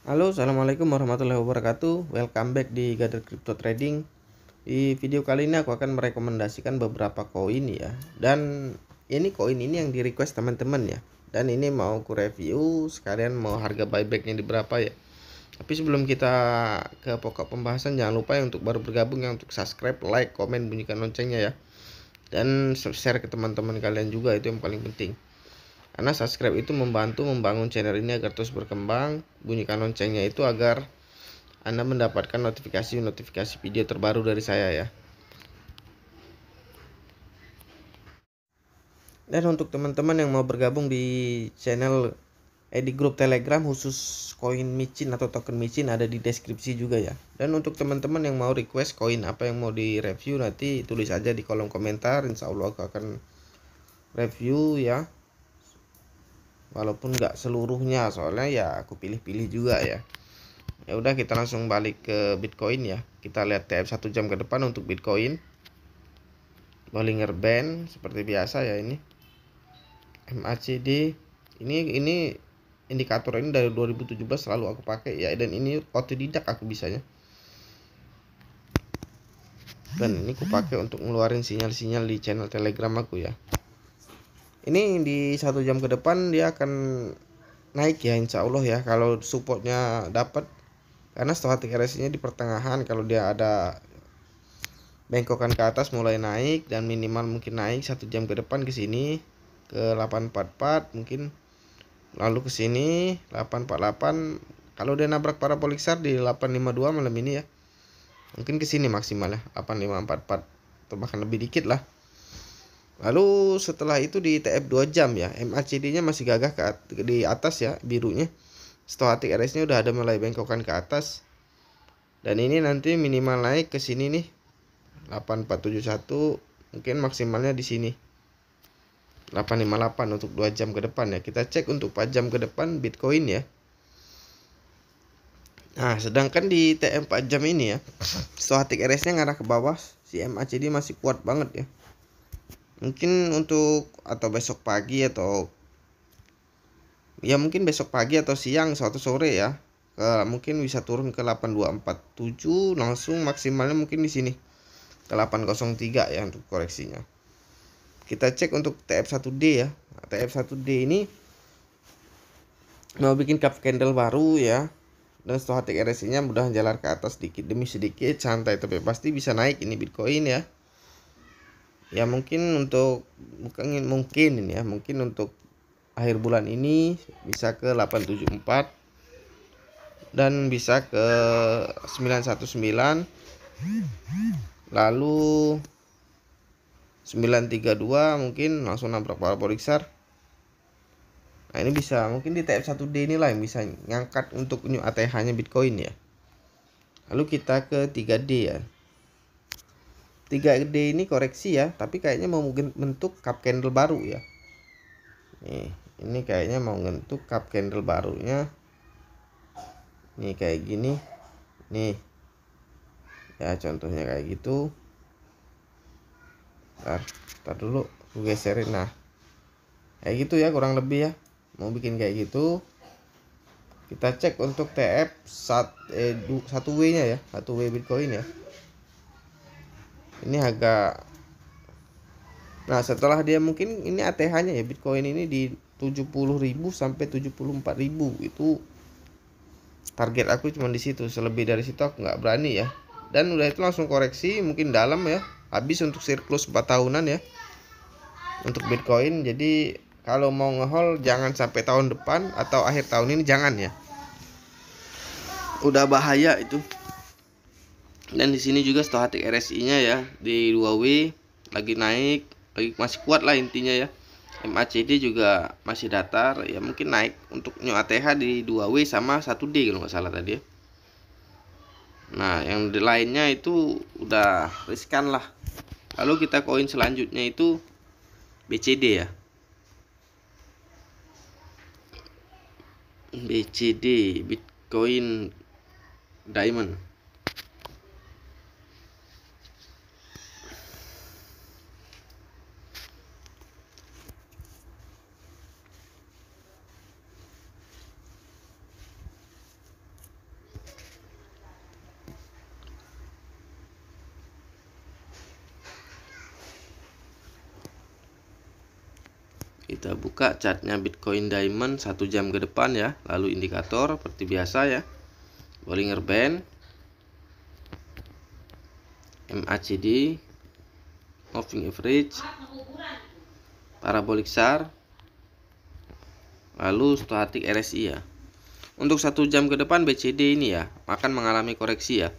Halo, assalamualaikum warahmatullahi wabarakatuh. Welcome back di Gather Crypto Trading. Di video kali ini aku akan merekomendasikan beberapa koin ya. Dan ini koin ini yang di request teman-teman ya. Dan ini mau aku review sekalian mau harga buybacknya di berapa ya. Tapi sebelum kita ke pokok pembahasan, jangan lupa ya untuk baru bergabung ya untuk subscribe, like, komen, bunyikan loncengnya ya. Dan share ke teman-teman kalian juga, itu yang paling penting. Karena subscribe itu membantu membangun channel ini agar terus berkembang. Bunyikan loncengnya itu agar Anda mendapatkan notifikasi video terbaru dari saya ya. Dan untuk teman-teman yang mau bergabung di channel di grup Telegram khusus koin micin atau token micin, ada di deskripsi juga ya. Dan untuk teman-teman yang mau request koin apa yang mau di review, nanti tulis aja di kolom komentar. Insya Allah aku akan review ya. Walaupun nggak seluruhnya, soalnya ya aku pilih-pilih juga ya. Ya udah, kita langsung balik ke Bitcoin ya. Kita lihat TF 1 jam ke depan untuk Bitcoin. Bollinger Band seperti biasa ya ini. MACD ini indikator ini dari 2017 selalu aku pakai ya, dan ini otodidak aku bisanya. Dan ini aku pakai untuk ngeluarin sinyal-sinyal di channel Telegram aku ya. Ini di 1 jam ke depan dia akan naik ya, insya Allah ya, kalau supportnya dapat. Karena stochastic RSI-nya di pertengahan, kalau dia ada bengkokan ke atas mulai naik, dan minimal mungkin naik 1 jam ke depan ke sini ke 844 mungkin, lalu ke sini 848. Kalau dia nabrak parabolik SAR di 852 malam ini ya, mungkin ke sini maksimal ya 8544 atau bahkan lebih dikit lah. Lalu setelah itu di TF 2 jam ya, MACD-nya masih gagah di atas ya, birunya. Stochastic RSI-nya udah ada mulai bengkokan ke atas. Dan ini nanti minimal naik ke sini nih 8471, mungkin maksimalnya di sini 858 untuk 2 jam ke depan ya. Kita cek untuk 4 jam ke depan Bitcoin ya. Nah, sedangkan di TM 4 jam ini ya, stochastic RSI-nya ngarah ke bawah, si MACD masih kuat banget ya. Mungkin untuk atau besok pagi atau ya mungkin besok pagi atau siang suatu sore ya, mungkin bisa turun ke 8247, langsung maksimalnya mungkin di sini ke 803 ya untuk koreksinya. Kita cek untuk TF1D ya. TF1D ini mau bikin cup candle baru ya, dan stochastic RSI-nya mudah jalan ke atas sedikit demi sedikit, santai tapi pasti bisa naik ini Bitcoin ya. Ya mungkin untuk mungkin ini ya, mungkin untuk akhir bulan ini bisa ke 874 dan bisa ke 919, lalu 932 mungkin langsung nabrak parabolik SAR. Nah, ini bisa mungkin di TF1D inilah yang bisa ngangkat untuk new ATH-nya Bitcoin ya. Lalu kita ke 3D ya. 3D ini koreksi ya, tapi kayaknya mau bentuk cup candle baru ya. Nih, ini kayaknya mau bentuk cup candle barunya. Nih kayak gini. Nih. Ya contohnya kayak gitu. Ntar dulu aku geserin. Nah, kayak gitu ya kurang lebih ya. Mau bikin kayak gitu. Kita cek untuk TF 1W nya ya, 1W Bitcoin ya. Ini agak, nah setelah dia mungkin ini ATH-nya ya Bitcoin ini di 70.000 sampai 74.000, itu target aku cuma di situ. Selebih dari situ aku nggak berani ya. Dan udah itu langsung koreksi mungkin dalam ya, habis untuk siklus 4 tahunan ya untuk Bitcoin. Jadi kalau mau ngehold jangan sampai tahun depan atau akhir tahun ini, jangan ya, udah bahaya itu. Dan di sini juga stochastic RSI-nya ya di 2W lagi naik, lagi masih kuat lah intinya ya. MACD juga masih datar ya, mungkin naik untuk new ATH di 2W sama 1D kalau nggak salah tadi ya. Nah, yang di lainnya itu udah riskan lah. Lalu kita koin selanjutnya itu BCD ya. BCD, Bitcoin Diamond. Kita buka chartnya Bitcoin Diamond 1 jam ke depan ya. Lalu indikator seperti biasa ya, Bollinger Band, MACD, Moving Average, Parabolic SAR, lalu Stochastic RSI ya. Untuk 1 jam ke depan BCD ini ya akan mengalami koreksi ya.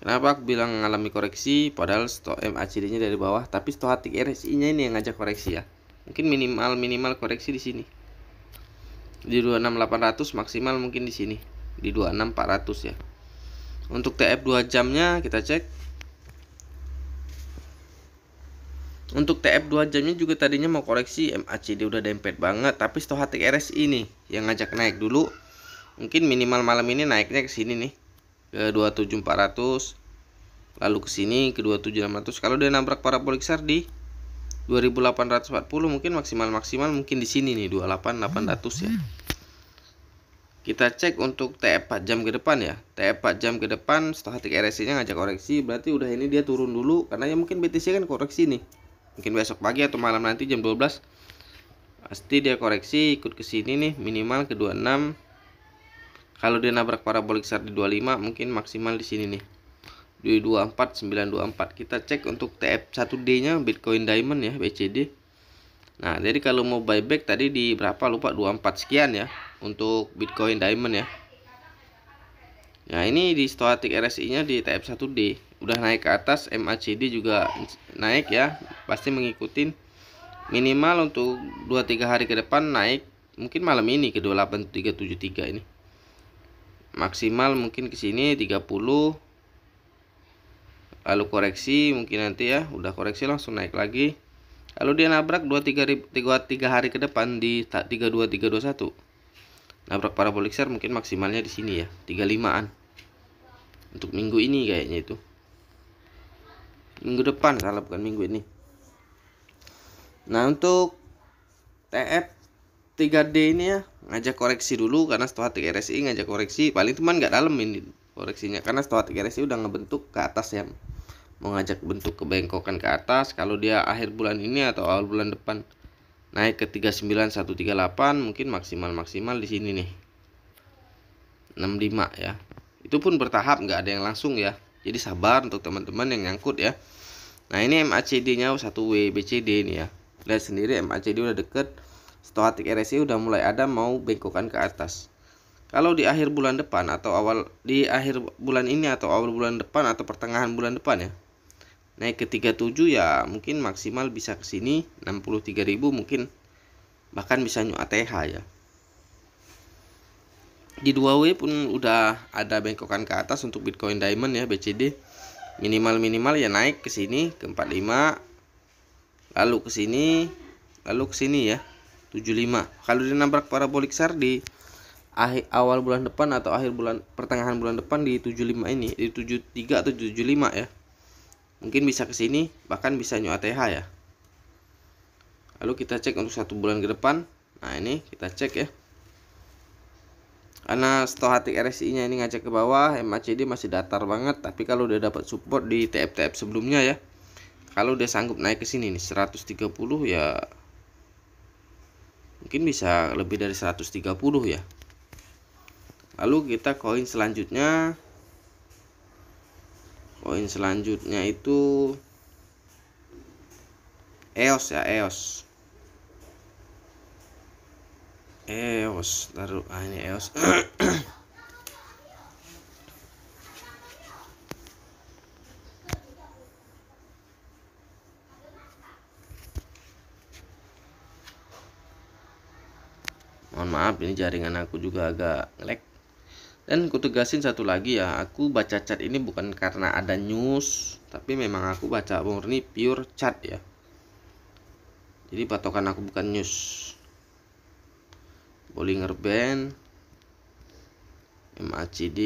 Kenapa aku bilang mengalami koreksi? Padahal MACD nya dari bawah, tapi Stochastic RSI nya ini yang ngajak koreksi ya. Mungkin minimal koreksi di sini di 26800, maksimal mungkin di sini di 26400 ya. Untuk TF 2 jamnya kita cek. Untuk TF 2 jamnya juga tadinya mau koreksi, MACD udah dempet banget, tapi Stochastic RSI nih yang ngajak naik dulu. Mungkin minimal malam ini naiknya ke sini nih, ke 27400, lalu ke sini ke 27600. Kalau dia nabrak parabolic SAR di 2840, mungkin maksimal mungkin di sini nih 28800 ya. Kita cek untuk TF 4 jam ke depan ya. TF 4 jam ke depan Stochastic RSI nya ngajak koreksi, berarti udah ini dia turun dulu karena ya mungkin BTC kan koreksi nih. Mungkin besok pagi atau malam nanti jam 12 pasti dia koreksi ikut ke sini nih, minimal ke 26. Kalau dia nabrak parabolic SAR di 25, mungkin maksimal di sini nih di 24924. Kita cek untuk TF 1D nya Bitcoin Diamond ya, BCD. Nah, jadi kalau mau buyback tadi di berapa lupa, 24 sekian ya untuk Bitcoin Diamond ya. Nah, ini di Stochastic RSI nya di TF 1D udah naik ke atas, MACD juga naik ya, pasti mengikutin. Minimal untuk 2-3 hari ke depan naik, mungkin malam ini ke 28373 ini. Maksimal mungkin ke sini 30. Lalu koreksi mungkin nanti ya, udah koreksi langsung naik lagi. Kalau dia nabrak 2-3 hari ke depan di 32321. Nabrak parabolic SAR mungkin maksimalnya di sini ya, 35-an. Untuk minggu ini kayaknya itu. Minggu depan, salah, bukan minggu ini. Nah, untuk TF 3D ini ya ngajak koreksi dulu karena Stochastic RSI ngajak koreksi, paling cuman nggak dalam ini koreksinya karena Stochastic RSI udah ngebentuk ke atas ya, mau ngajak bentuk kebengkokan ke atas. Kalau dia akhir bulan ini atau awal bulan depan naik ke 39138, mungkin maksimal di sini nih 65 ya. Itu pun bertahap, nggak ada yang langsung ya, jadi sabar untuk teman-teman yang nyangkut ya. Nah, ini MACD nya 1W BCD ini ya, lihat sendiri MACD udah deket, Stochastic RSI udah mulai ada mau bengkokan ke atas. Kalau di akhir bulan depan atau di akhir bulan ini atau awal bulan depan atau pertengahan bulan depan ya, naik ke 37 ya mungkin maksimal bisa ke sini 63.000, mungkin bahkan bisa new ATH ya. Di 2W pun udah ada bengkokan ke atas untuk Bitcoin Diamond ya, BCD. Minimal ya naik ke sini ke 45, lalu ke sini ya 75. Kalau dia nabrak parabolic SAR di awal bulan depan atau pertengahan bulan depan di 75 ini, di 73 atau 75 ya, mungkin bisa ke sini, bahkan bisa new ATH ya. Lalu kita cek untuk 1 bulan ke depan. Nah, ini kita cek ya, karena Stochastic RSI nya ini ngajak ke bawah, MACD masih datar banget. Tapi kalau udah dapat support di TF sebelumnya ya, kalau dia sanggup naik ke sini nih 130 ya, mungkin bisa lebih dari 130 ya. Lalu kita koin selanjutnya itu EOS ya, EOS taruh, ini EOS. Mohon maaf, ini jaringan aku juga agak nge-lag. Dan aku tegasin satu lagi ya, aku baca chart ini bukan karena ada news, tapi memang aku baca murni pure chart ya. Jadi patokan aku bukan news. Bollinger Band, MACD,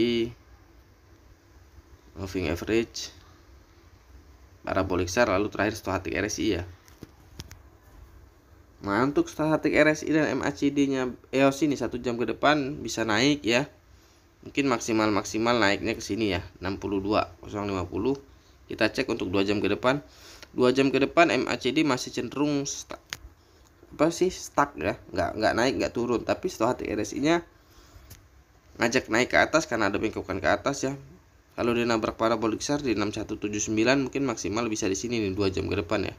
Moving Average, Parabolic SAR, lalu terakhir Stochastic RSI ya. Nah, untuk Stochastic RSI dan MACD nya EOS ini 1 jam ke depan bisa naik ya. Mungkin maksimal naiknya ke sini ya, 62.050. Kita cek untuk 2 jam ke depan. 2 jam ke depan MACD masih cenderung stuck ya, nggak naik nggak turun, tapi stochastic RSI-nya ngajak naik ke atas karena ada bengkokan ke atas ya. Kalau dia nabrak parabolik SAR di 6179 mungkin maksimal bisa di sini nih 2 jam ke depan ya.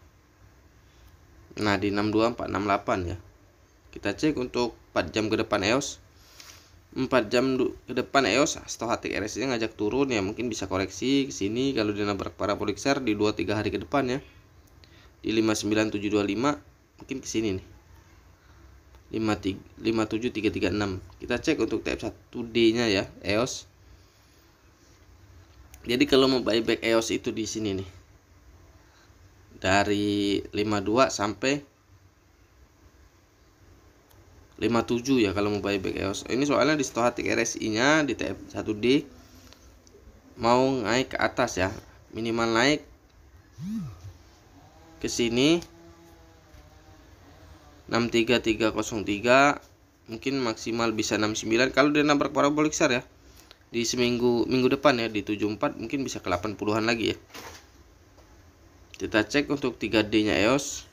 Nah di 62468 ya. Kita cek untuk 4 jam ke depan EOS. 4 jam ke depan EOS stochastic RSI-nya ngajak turun ya, mungkin bisa koreksi ke sini kalau dia nabrak parabolik SAR di 2-3 hari ke depan ya. Di 59725 mungkin ke sini nih. 57336. Kita cek untuk TF1D-nya ya, EOS. Jadi kalau mau buyback EOS itu di sini nih. Dari 52 sampai 57 ya kalau mau buyback EOS. Ini soalnya di stochastic RSI-nya di TF1D mau naik ke atas ya. Minimal naik ke sini 63303, mungkin maksimal bisa 69 kalau dia nabrak parabolik SAR ya. Di minggu depan ya di 74 mungkin bisa ke 80-an lagi ya. Kita cek untuk 3D-nya EOS.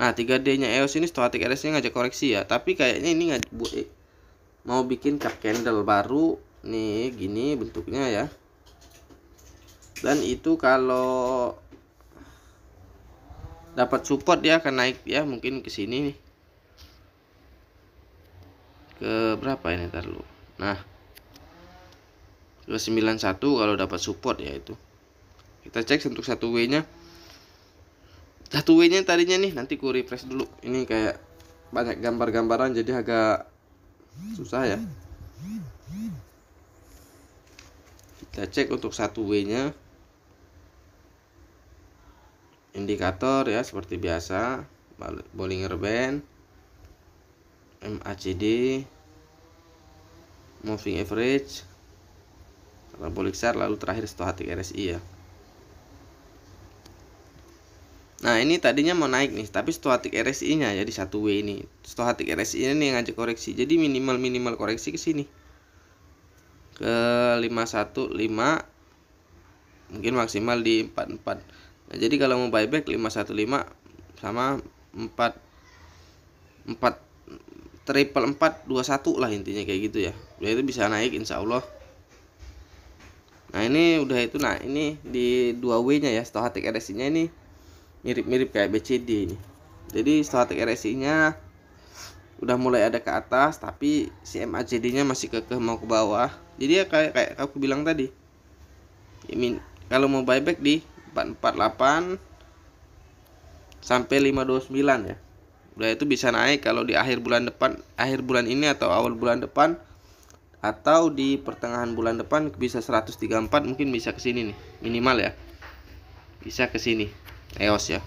Nah 3D-nya EOS ini stochastic RSI-nya ngajak koreksi ya, tapi kayaknya ini mau bikin cap candle baru nih, gini bentuknya ya. Dan itu kalau dapat support dia akan naik ya, mungkin ke sini nih. Ke berapa ini ntar lu? Nah, ke 91 kalau dapat support ya itu. Kita cek untuk 1W-nya. 1W-nya tadinya nih, nanti ku refresh dulu. Ini kayak banyak gambar-gambaran jadi agak susah ya. Kita cek untuk 1W-nya. Indikator ya seperti biasa, Bollinger Band, MACD, Moving Average, parabolik SAR, lalu terakhir stochastic RSI ya. Nah ini tadinya mau naik nih, tapi stochastic RSI-nya ya di 1W ini, stochastic RSI-nya nih yang ngajak koreksi, jadi minimal koreksi ke sini ke 515, mungkin maksimal di 44. Nah, jadi kalau mau buyback 515 sama 4 triple 421 lah intinya kayak gitu ya. Udah itu bisa naik insya Allah. Nah ini udah itu. Nah ini di 2W-nya ya, stochastic RSI-nya ini mirip-mirip kayak BCD ini. Jadi stochastic RSI-nya udah mulai ada ke atas, tapi si MACD-nya masih kekeh mau ke bawah. Jadi ya kayak aku bilang tadi, kalau mau buyback di 448 sampai 529 ya. Udah itu bisa naik kalau di akhir bulan ini atau awal bulan depan, atau di pertengahan bulan depan bisa 134, mungkin bisa ke sini nih minimal ya. Bisa ke sini EOS ya.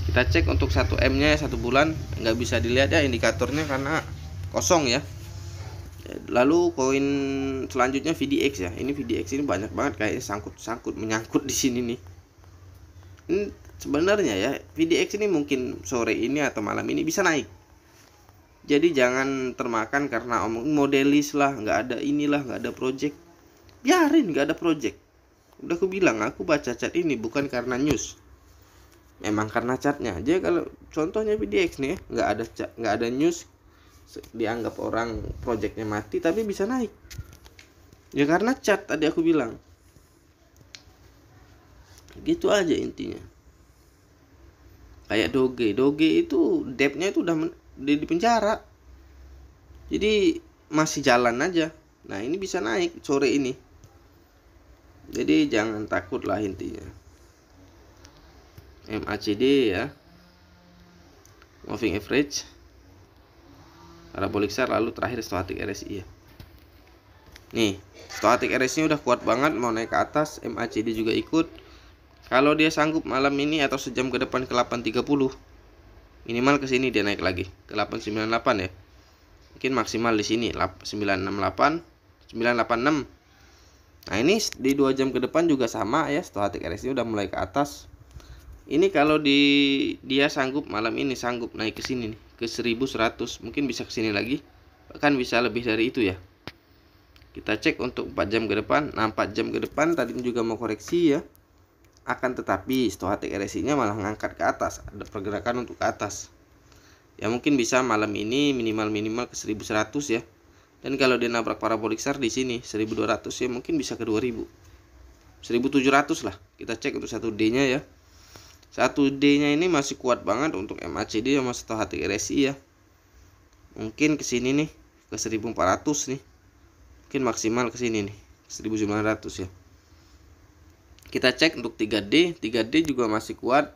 Kita cek untuk 1M-nya 1 bulan, nggak bisa dilihat ya indikatornya karena kosong ya. Lalu koin selanjutnya VDX ya. Ini VDX ini banyak banget kayaknya menyangkut di sini nih. Ini sebenarnya ya VDX ini mungkin sore ini atau malam ini bisa naik. Jadi jangan termakan karena omong modelis lah, nggak ada inilah, nggak ada project. Biarin nggak ada project. Udah aku bilang, aku baca chat ini bukan karena news. Memang karena chatnya aja. Kalau contohnya VDX nih, nggak ada news, dianggap orang projectnya mati tapi bisa naik ya karena chat tadi aku bilang gitu aja intinya. Kayak Doge itu debtnya itu udah di penjara, jadi masih jalan aja. Nah ini bisa naik sore ini, jadi jangan takut lah intinya. MACD ya, moving average, parabolik SAR, lalu terakhir stochastic RSI ya. Nih stochastic RSI-nya udah kuat banget mau naik ke atas, MACD juga ikut. Kalau dia sanggup malam ini atau sejam ke depan ke 830, minimal ke sini dia naik lagi ke 898 ya. Mungkin maksimal di sini 968, 986. Nah ini di 2 jam ke depan juga sama ya, stochastic RSI udah mulai ke atas. Ini kalau dia sanggup malam ini sanggup naik ke sini nih ke 1100, mungkin bisa ke sini lagi, bahkan bisa lebih dari itu ya. Kita cek untuk 4 jam ke depan. Nah 4 jam ke depan tadi juga mau koreksi ya. Akan tetapi stochastic RSI-nya malah ngangkat ke atas, ada pergerakan untuk ke atas. Ya mungkin bisa malam ini minimal ke 1100 ya. Dan kalau dia nabrak parabolic SAR di sini 1200 ya, mungkin bisa ke 2000. 1700 lah. Kita cek untuk 1D-nya ya. 1D-nya ini masih kuat banget untuk MACD sama stochastic RSI ya. Mungkin ke sini nih, ke 1400 nih. Mungkin maksimal ke sini nih, 1900 ya. Kita cek untuk 3D. 3D juga masih kuat.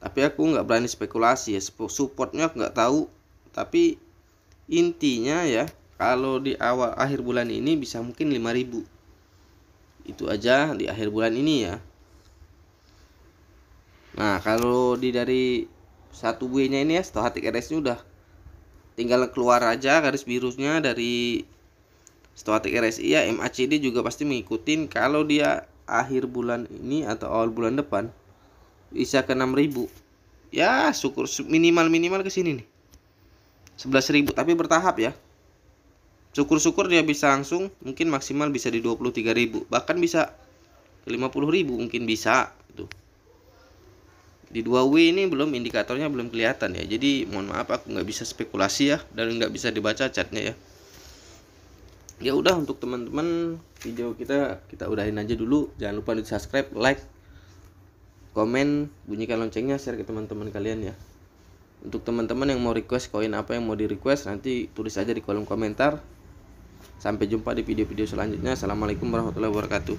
Tapi aku nggak berani spekulasi ya. Supportnya aku nggak tahu. Tapi intinya ya, kalau di akhir bulan ini bisa mungkin 5000. Itu aja di akhir bulan ini ya. Nah, kalau dari 1W-nya ini ya, stochastic RSI udah tinggal keluar aja garis birunya dari stochastic RSI ya. MACD juga pasti mengikutin. Kalau dia akhir bulan ini atau awal bulan depan bisa ke 6000. Ya, syukur minimal ke sini nih. 11.000 tapi bertahap ya. Syukur-syukur dia bisa langsung, mungkin maksimal bisa di 23.000, bahkan bisa ke 50.000 mungkin bisa gitu. Di 2W ini belum, indikatornya belum kelihatan ya. Jadi mohon maaf aku nggak bisa spekulasi ya, dan nggak bisa dibaca chartnya ya. Ya udah, untuk teman-teman video kita udahin aja dulu. Jangan lupa di subscribe, like, komen, bunyikan loncengnya, share ke teman-teman kalian ya. Untuk teman-teman yang mau request koin apa yang mau di request, nanti tulis aja di kolom komentar. Sampai jumpa di video-video selanjutnya. Assalamualaikum warahmatullahi wabarakatuh.